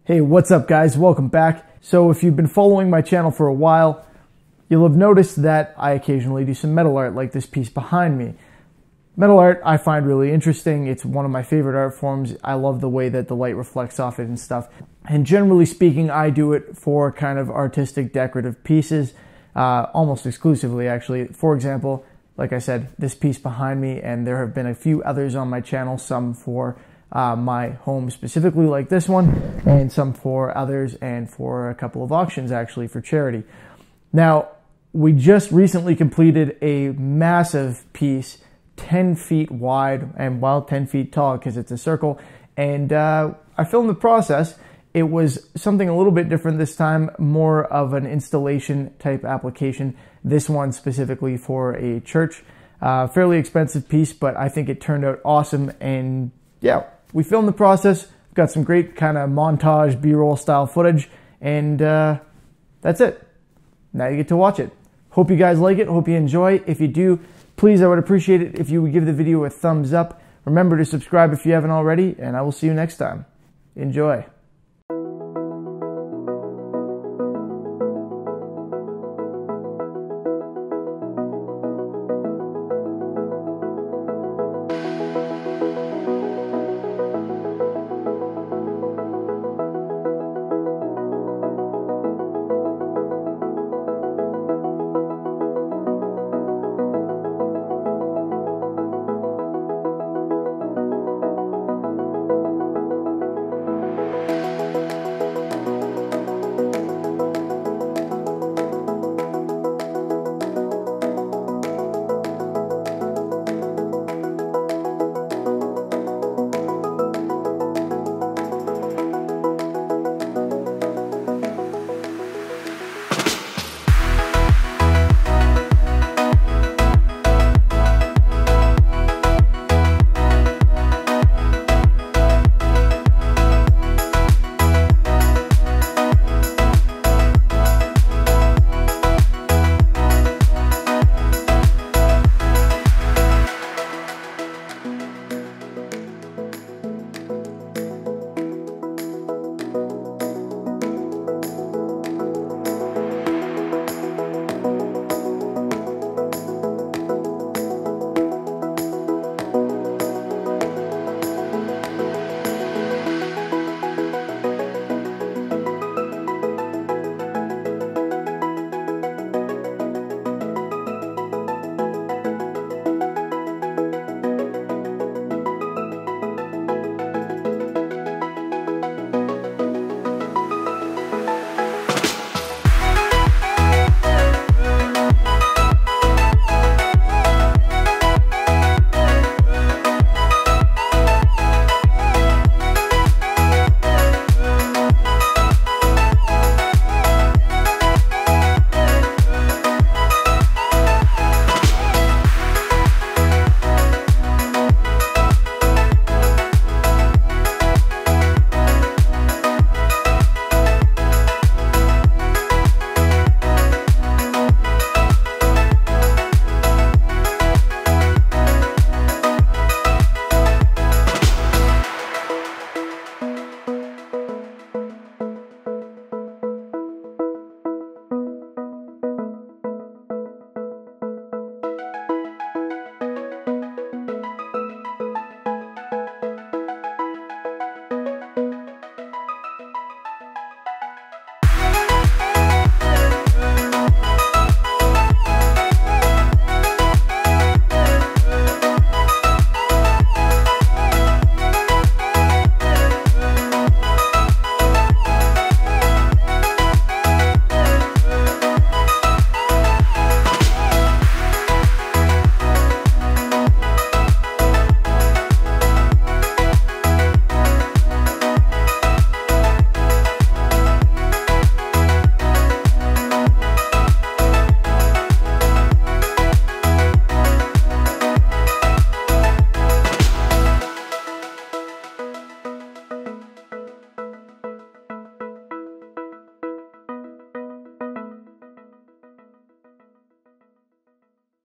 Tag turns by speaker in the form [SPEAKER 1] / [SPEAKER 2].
[SPEAKER 1] Hey, what's up guys? Welcome back. So if you've been following my channel for a while, you'll have noticed that I occasionally do some metal art like this piece behind me. Metal art I find really interesting. It's one of my favorite art forms. I love the way that the light reflects off it and stuff. And generally speaking, I do it for kind of artistic decorative pieces, almost exclusively actually. For example, like I said, this piece behind me, and there have been a few others on my channel, some for my home specifically like this one, and some for others and for a couple of auctions actually for charity. Now, we just recently completed a massive piece, 10 feet wide and 10 feet tall because it's a circle, and I filmed the process. It was something a little bit different this time, more of an installation type application. This one specifically for a church. Fairly expensive piece, but I think it turned out awesome. And yeah, we filmed the process. Got some great kind of montage, B-roll style footage, and that's it. Now you get to watch it. Hope you guys like it. Hope you enjoy. If you do, please, I would appreciate it if you would give the video a thumbs up. Remember to subscribe if you haven't already, and I will see you next time. Enjoy.